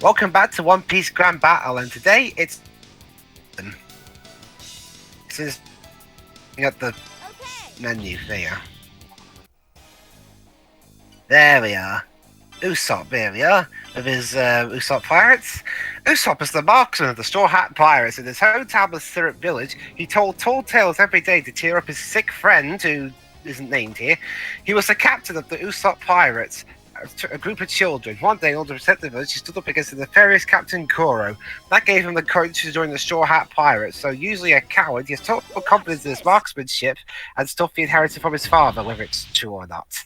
Welcome back to One Piece Grand Battle, and today it's... This is... You got the menu there. There we are. Usopp, there we are, with his Usopp Pirates. Usopp is the marksman of the Straw Hat Pirates. In his hometown of Syrup Village, he told tall tales every day to cheer up his sick friend, who isn't named here. He was the captain of the Usopp Pirates, a group of children. One day, in order to protect the village, he stood up against the nefarious Captain Kuro. That gave him the courage to join the Straw Hat Pirates. So, usually a coward, he has total confidence in his marksmanship and stuff he inherited from his father, whether it's true or not.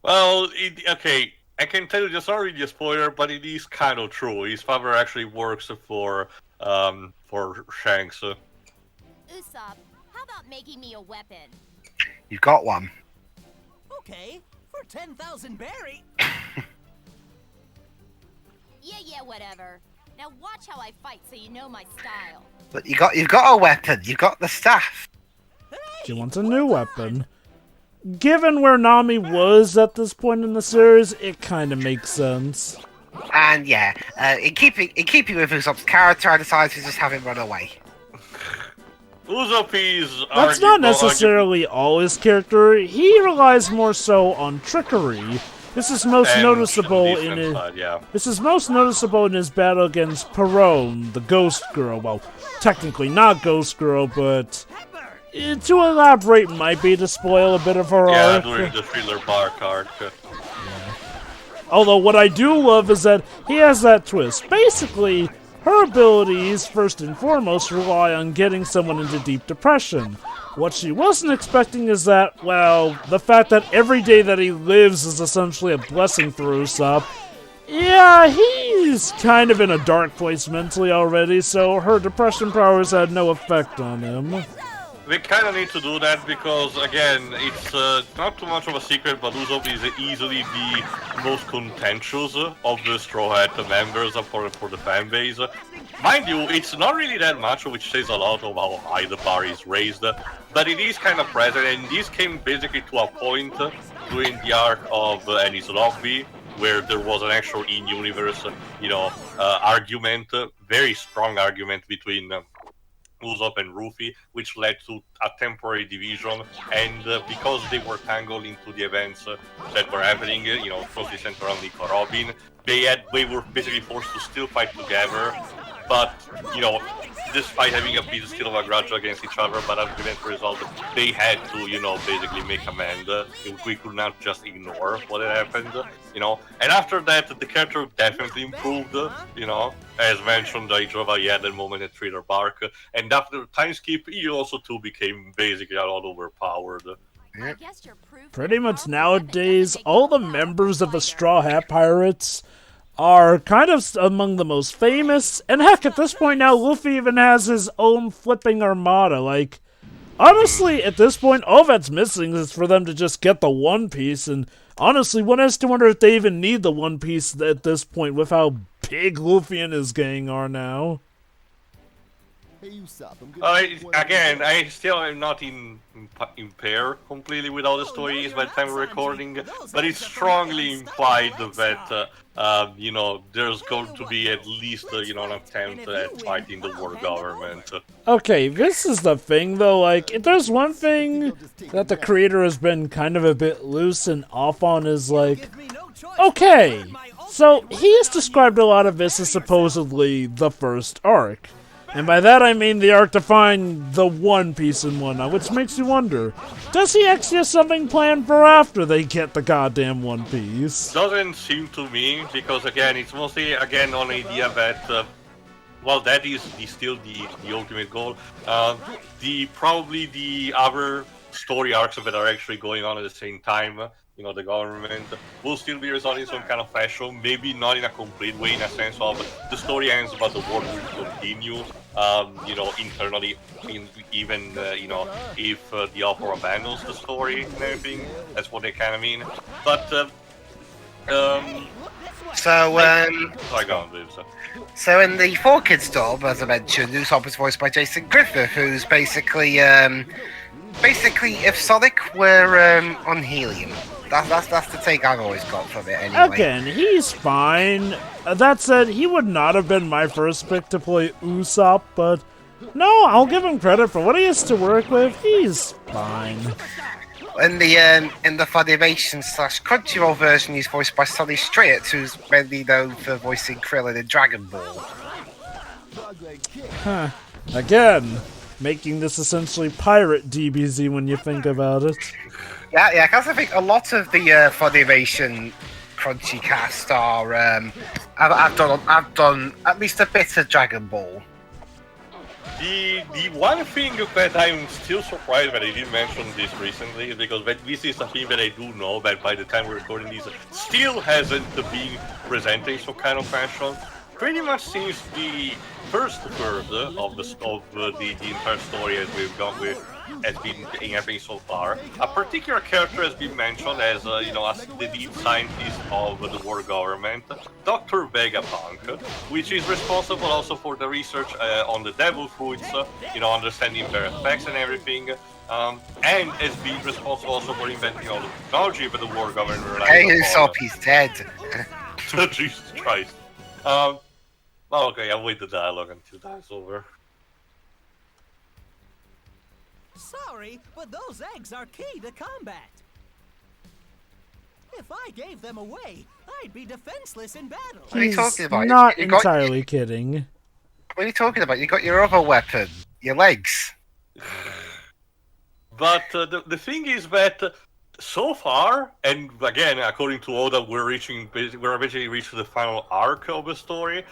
Well, okay, I can tell you that's not really a spoiler, but it is kind of true. His father actually works for Shanks. Usopp, how about making me a weapon? You've got one. Okay, for 10,000 berry. Yeah, whatever. Now watch how I fight so you know my style. But you've got a weapon. You've got the staff. She wants a new weapon. Given where Nami was at this point in the series, it kind of makes sense. And yeah, in keeping with Usopp's character, I decided to just have him run away. Usopp is... That's not necessarily all his character. He relies more so on trickery. This is most noticeable in his... This is most noticeable in his battle against Perone, the Ghost Girl. Well, technically not Ghost Girl, but... To elaborate might be to spoil a bit of her arc. Yeah, during the Thriller Bark arc. Yeah. Although what I do love is that he has that twist. Basically, her abilities, first and foremost, rely on getting someone into deep depression. What she wasn't expecting is that, well, the fact that every day that he lives is essentially a blessing for Usopp. Yeah, he's kind of in a dark place mentally already, so her depression powers had no effect on him. We kind of need to do that because, again, it's not too much of a secret, but Usopp is easily the most contentious of the Straw Hat members for the fan base. Mind you, it's not really that much, which says a lot of how high the bar is raised, but it is kind of present, and this came basically to a point during the arc of Enies Lobby, where there was an actual in-universe, argument, very strong argument between Usopp and Rufy, which led to a temporary division, and because they were tangled into the events that were happening, closely centered around Nico Robin, they were basically forced to still fight together, but, despite having a bit still of a grudge against each other, but as the event result, they had to, basically make amend. We could not just ignore what had happened, And after that, the character definitely improved, as mentioned, he had that moment at Thriller Bark, and after the time skip, he also too became basically a lot overpowered. Yep. Pretty much nowadays, all the members of the Straw Hat Pirates are kind of among the most famous, and heck, at this point now, Luffy even has his own flipping armada. Like, honestly, at this point, all that's missing is for them to just get the One Piece, and honestly, one has to wonder if they even need the One Piece at this point with how big Luffy and his gang are now. Hey, Usopp, I still am not in pair completely with all the stories by the time we're recording, but it's strongly implied that, there's going to be at least, an attempt at fighting the world government. Okay, this is the thing, though, like, if there's one thing that the creator has been kind of a bit loose and off on is, like, okay, so he has described a lot of this as supposedly the first arc. And by that I mean the arc to find the One Piece and whatnot, which makes you wonder, does he actually have something planned for after they get the goddamn One Piece? Doesn't seem to me, because again, it's mostly, on the idea that, that is still the ultimate goal. Probably the other story arcs that are actually going on at the same time, the government will still be resolved in some kind of fashion, maybe not in a complete way, in a sense of the story ends, but the war will continue, internally, even, if the author abandons the story and everything, that's what they kind of mean. But, So in the Four Kids dub, as I mentioned, Usopp is voiced by Jason Griffith, who's basically if Sonic were on helium. That's the take I've always got from it anyway. Again, he's fine. That said, he would not have been my first pick to play Usopp, but no, I'll give him credit for what he has to work with. He's fine. In the Funimation / Crunchyroll version, he's voiced by Sonny Strait, who's mainly known for voicing Krillin in Dragon Ball. Huh. Again, making this essentially pirate DBZ when you think about it. Yeah, because I think a lot of the Funimation Crunchy cast are. I've done at least a bit of Dragon Ball. The one thing that I'm still surprised that I didn't mention this recently is because this is a thing that I do know that by the time we're recording this still hasn't been presented in some kind of fashion. Pretty much since the first third of the entire story as we've gone with has been happening so far, a particular character has been mentioned as as the lead scientist of the war government, Dr. Vegapunk, which is responsible also for the research on the devil fruits, understanding their effects and everything, and has been responsible also for inventing all the technology that the war government relies Hey, upon. Usopp, he's dead. Jesus Christ. Well, okay, I'll wait the dialogue until that's over. Sorry, but those eggs are key to combat. If I gave them away, I'd be defenseless in battle. What are you He's talking about? not You got- entirely kidding. What are you talking about? You got your other weapon, your legs. But the thing is that so far, and again, according to Oda, we're eventually reaching the final arc of the story.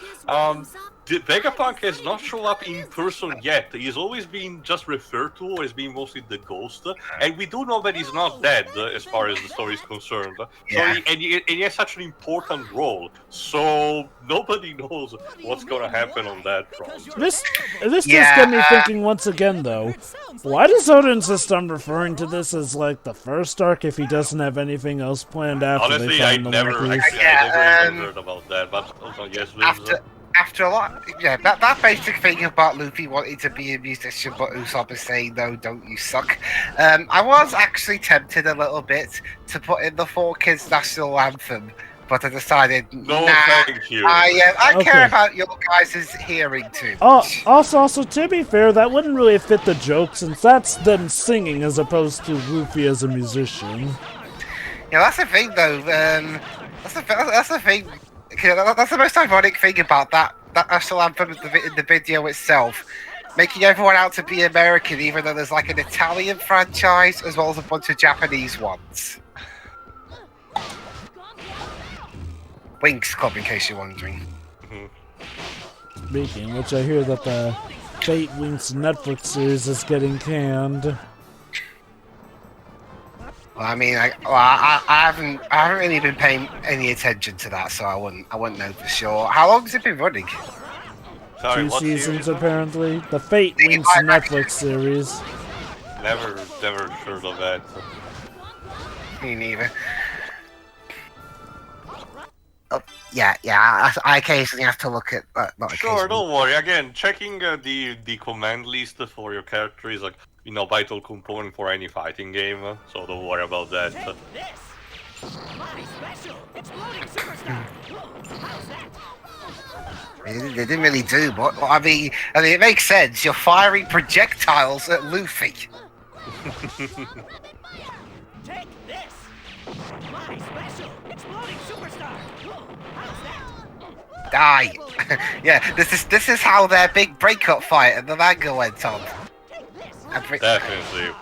The Vegapunk has not shown up in person yet. He's always been just referred to as being mostly the ghost, and we do know that he's not dead as far as the story is concerned. Yeah. So he has such an important role. So nobody knows what's going to happen on that front. This does Yeah. get me thinking once again, though. Why does Oda insist on referring to this as like the first arc if he doesn't have anything else planned after Honestly, they I find the never Monkeys? even heard about that. But also, yes, After a lot, that basic thing about Luffy wanting to be a musician, but Usopp is saying no, don't you suck. I was actually tempted a little bit to put in the 4Kids national anthem, but I decided No, nah. thank you. I Okay. care about your guys' hearing too Oh, much. also, to be fair, that wouldn't really fit the joke since that's them singing as opposed to Rufy as a musician. Yeah, that's the thing though. That's the thing. That's the most ironic thing about that national anthem in the video itself, making everyone out to be American, even though there's like an Italian franchise as well as a bunch of Japanese ones. Winx Club, in case you're wondering. Speaking, which I hear that the Fate Winx Netflix series is getting canned. Well, I mean, I haven't really been paying any attention to that, so I wouldn't know for sure. How long has it been running? Sorry, 2 what seasons series? apparently. The Fate Winx Netflix series. Never heard of that. Me neither. Oh, yeah. I occasionally have to look at. Not Sure, occasionally. don't worry. Again, checking the command list for your character is like vital component for any fighting game. So don't worry about that. Take this! My special exploding superstar! How's that? They didn't really do, but I mean, it makes sense. You're firing projectiles at Luffy. Take this! My special exploding superstar! How's that? Die. Yeah, this is how their big breakup fight at the manga went on. Definitely.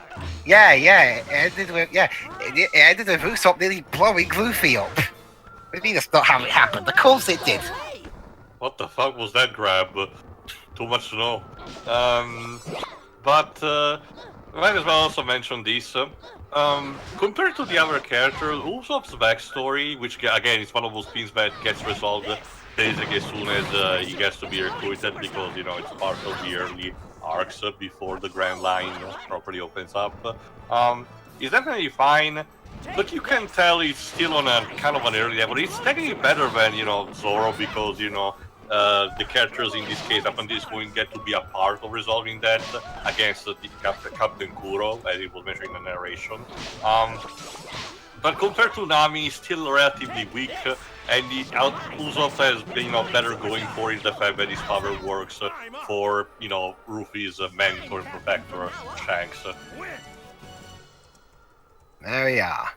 Yeah, it ended with it ended with Usopp nearly blowing Luffy up. What do you mean that's not how it happened? Of course it did. What the fuck was that grab? Too much to know. But might as well also mention this. Compared to the other characters, Usopp's backstory, which again is one of those things that gets resolved basically as soon as he gets to be recruited, because it's part of the early arcs before the Grand Line properly opens up. It's definitely fine, but you can tell it's still on a kind of an early level. It's technically better than Zoro, because the characters in this case up until this point get to be a part of resolving that against the Captain Kuro, as it was mentioned in the narration. but compared to Nami, he's still relatively weak, and Usopp has better going for it, the fact that his power works for Rufy's mentor and protector, Shanks. There we are.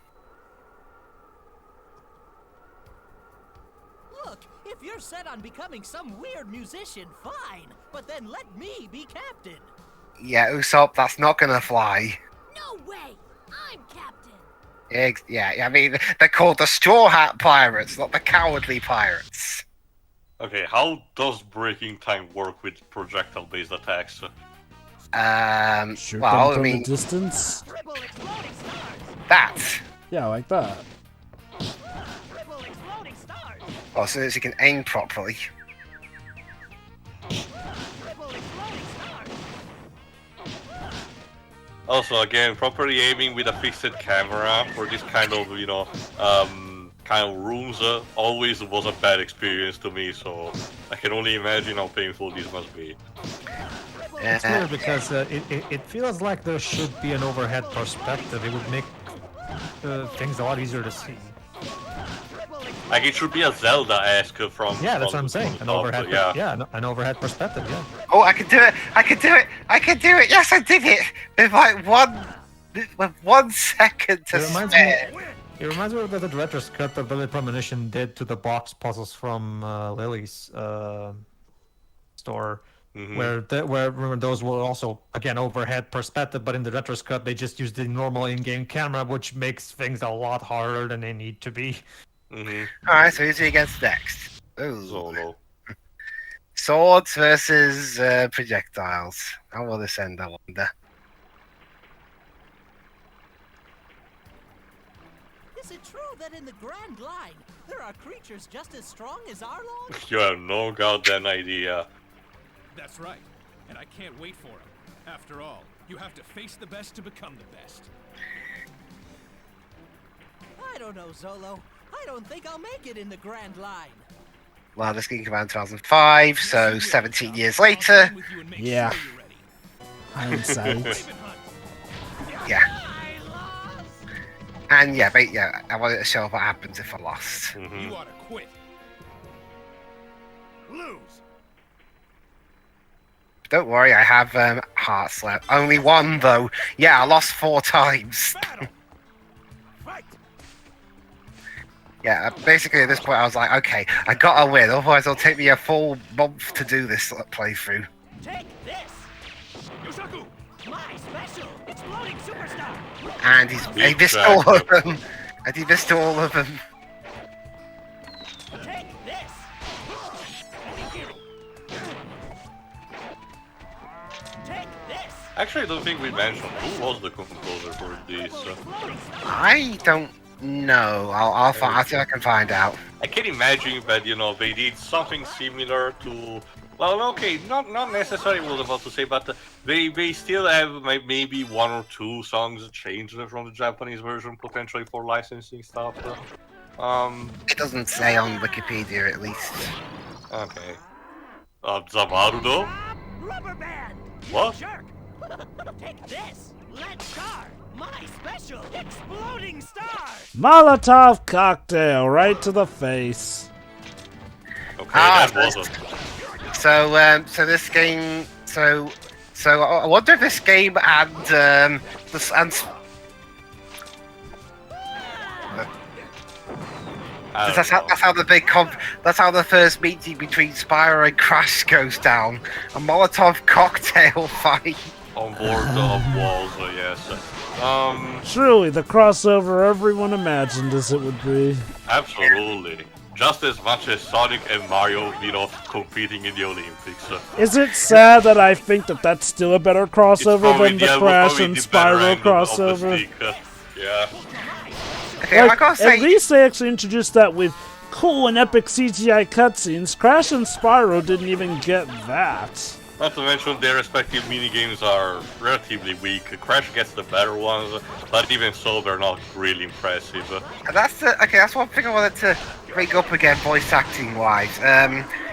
Look, if you're set on becoming some weird musician, fine. But then let me be captain. Yeah, Usopp, that's not gonna fly. No way! I'm captain! Yeah, I mean, they're called the Straw Hat Pirates, not the Cowardly Pirates. Okay, how does breaking time work with projectile-based attacks? Shoot Well, them I from mean, a distance. Triple exploding stars. that. Yeah, like that. Triple exploding stars. Oh, so as you can aim properly. Triple exploding stars. Also, again, properly aiming with a fixed camera for this kind of, rooms always was a bad experience to me, so I can only imagine how painful this must be. It's weird because it feels like there should be an overhead perspective. It would make things a lot easier to see. Like, it should be a Zelda-esque from... Yeah, that's from what I'm saying. the An top, overhead, an overhead perspective. Yeah. Oh, I can do it! I can do it! I can do it! Yes, I did it! With like with 1 second to spare. It reminds me of the director's cut that Billy Premonition did to the box puzzles from Lily's store, where remember those were also again overhead perspective, but in the director's cut they just used the normal in-game camera, which makes things a lot harder than they need to be. Alright, so who's he against next? Ooh. Zolo. Swords versus projectiles. How will this end, I wonder? Is it true that in the Grand Line there are creatures just as strong as Arlong? You have no goddamn idea. That's right, and I can't wait for him. After all, you have to face the best to become the best. I don't know, Zolo. I don't think I'll make it in the Grand Line. Well, this game came out in 2005, so 17 years later. Yeah. Hindsight. Yeah. And yeah, I wanted to show what happens if I lost. You ought to quit. Lose. Don't worry, I have hearts left. Only 1 though. Yeah, I lost 4 times. Battle. Fight. Yeah, basically at this point I was like, okay, I gotta win, otherwise it'll take me a full month to do this playthrough. Take this! Yosaku. My special exploding superstar! And he missed all of them. And he missed all of them. Take this! Take this! Actually, I don't think we mentioned who was the composer for this. I don't know. I'll see if I can find out. I can imagine that, they did something similar to... Well, okay, not necessarily what I was about to say, but they still have maybe 1 or 2 songs changed from the Japanese version, potentially for licensing stuff. It doesn't say on Wikipedia, at least. Okay. Zamaru, though? Rubber band! What? Jerk! Take this! Lead star! My special exploding star! Molotov cocktail right to the face. Okay, Ah, that wasn't... So this game, so I wonder if this game and that's how the big that's how the first meeting between Spyro and Crash goes down. A Molotov cocktail fight. On board of walls, yes. Truly, the crossover everyone imagined as it would be. Absolutely. Just as much as Sonic and Mario, competing in the Olympics. Is it sad that I think that that's still a better crossover than the Crash and Spyro crossover? Yeah. Okay, I gotta say, at least they actually introduced that with cool and epic CGI cutscenes. Crash and Spyro didn't even get that. Not to mention their respective minigames are relatively weak. Crash gets the better ones, but even so, they're not really impressive. that's one thing I wanted to bring up again, voice acting wise.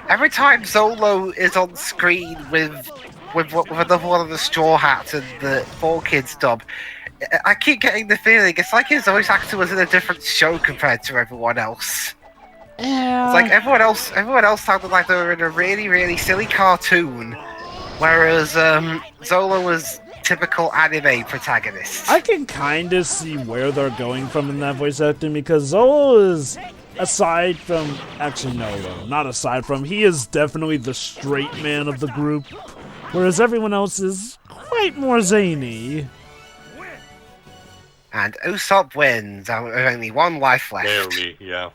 Every time Zolo is on screen with another one of the Straw Hats and the 4Kids dub, I keep getting the feeling it's like his voice actor was in a different show compared to everyone else. Yeah. It's like everyone else sounded like they were in a really, really silly cartoon, whereas Zolo was typical anime protagonist. I can kind of see where they're going from in that voice acting because Zolo is, aside from, actually no, not aside from, he is definitely the straight man of the group, whereas everyone else is quite more zany. And Usopp wins, with only one life left. Barely, yeah.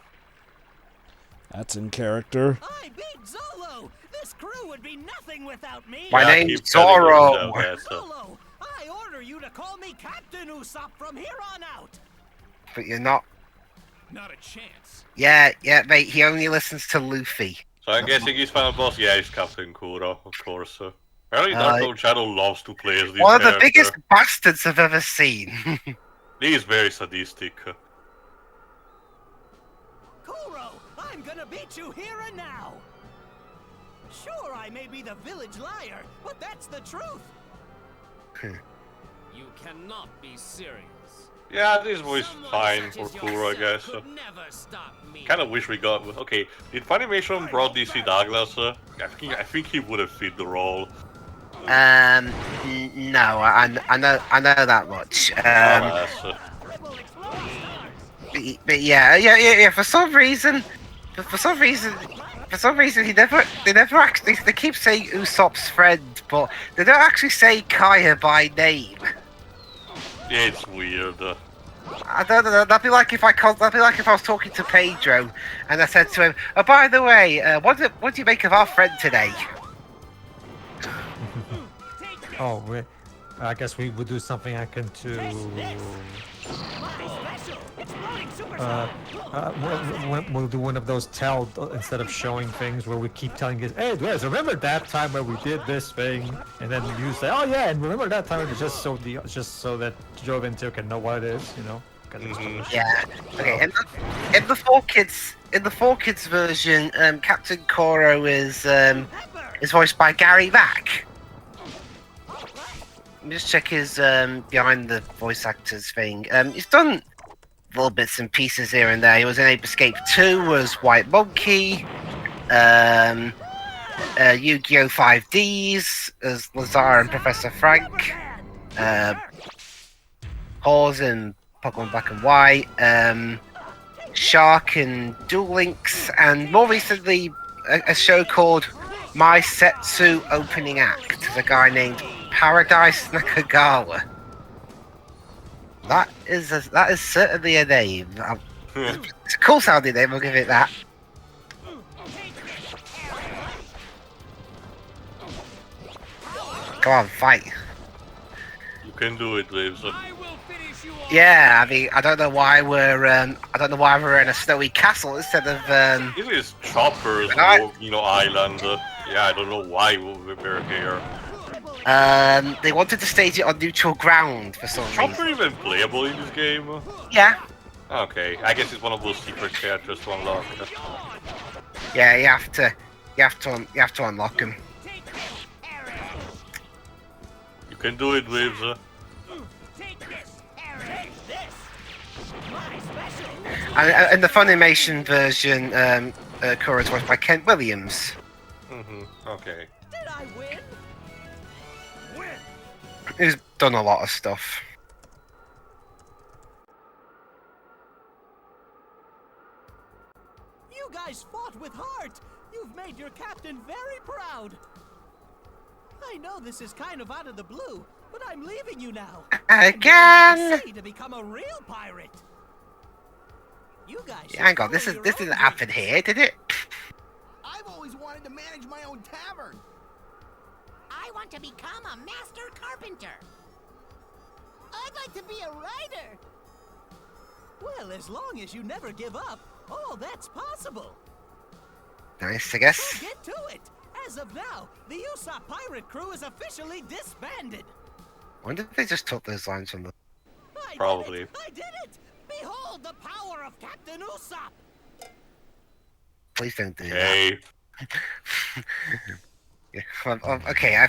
That's in character. I beat Zolo! This crew would be nothing without me! My Yeah, name's keep telling Zoro. yourself that, Zolo! I order you to call me Captain Usopp from here on out! But you're not. Not a chance. Yeah, mate. He only listens to Luffy. So I'm guessing his final boss, yeah, is Captain Kuro, of course. Apparently Dark Lord Shadow loves to play as this One of the character. biggest bastards I've ever seen. He is very sadistic. Kuro, I'm gonna beat you here and now! Sure, I may be the village liar, but that's the truth! You cannot be serious. Yeah, this was Someone fine such for as Kuro, I guess. yourself could never stop me. Kind of wish we got. Okay, did Funimation brought DC Douglas? I think he would have fit the role. No, I know that much. Alas, But yeah. For some reason, they never actually. They keep saying Usopp's friend, but they don't actually say Kaya by name. yeah, it's weird. I don't know. That'd be like if I was talking to Pedro and I said to him, "Oh, by the way, what do you make of our friend today?" Oh, I guess we would do something akin to. We'll do one of those tell instead of showing things where we keep telling us, "Hey, Dwibs, remember that time where we did this thing?" And then you say, "Oh yeah, and remember that time?" Just so that Jovintil can know what it is, you know. Yeah. Okay. In the 4Kids version, Captain Kuro is voiced by Gary Mack. Let me just check his behind the voice actors thing. He's done little bits and pieces here and there. He was in Ape Escape 2 as White Monkey. Yu-Gi-Oh! 5Ds as Lazar and Professor Frank. Hawes in Pokemon Black and White. Shark in Duel Links. And more recently, a show called My Setsu Opening Act. There's a guy named Paradise Nakagawa. That is certainly a name. It's a cool sounding name, I'll give it that. Come on, fight. You can do it, Dwibs. Yeah, I mean, I don't know why we're in a snowy castle instead of This is Chopper's, I- island. Yeah, I don't know why we're here. They wanted to stage it on neutral ground for some Chopper reason. even playable in this game? Yeah, Okay, I guess it's one of those secret characters to unlock. yeah, you have to unlock him. You can do it, Dwibs. And in the Funimation version, Kuro's voiced by Kent Williams. Okay. Did I win? Who's done a lot of stuff. You guys fought with heart! You've made your captain very proud! I know this is kind of out of the blue, but I'm leaving you now. Again! To become a real pirate. You guys. Hang on, this didn't happen here, did it? I've always wanted to manage my own tavern. I want to become a master carpenter. I'd like to be a writer. Well, as long as you never give up, all that's possible. Nice, I guess. So get to it. As of now, the Usopp pirate crew is officially disbanded. I wonder if they just took those lines from the... Probably. I did it! Behold the power of Captain Usopp! Please don't do that. Hey. Yeah, okay,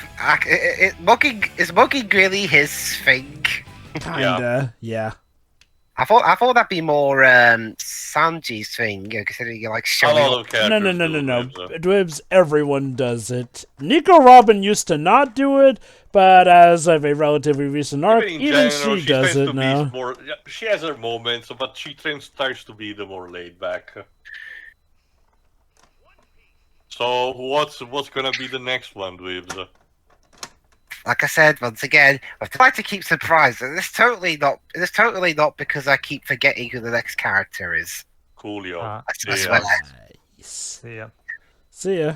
is mugging really his thing? Kinda, yeah. I thought that'd be more Sanji's thing, considering you're like A showing lot up. of characters No. do Dwibs. Dwibs, everyone does it. Nico Robin used to not do it, but as of a relatively recent arc, in even general, she does tends it to now. be more. Yeah, she has her moments, but she tries to be the more laid back. So what's gonna be the next one, Dwibs? Like I said, once again, I've tried to keep surprised, and it's totally not because I keep forgetting who the next character is. Coolio. I Yeah. swear. Nice. See ya. See ya.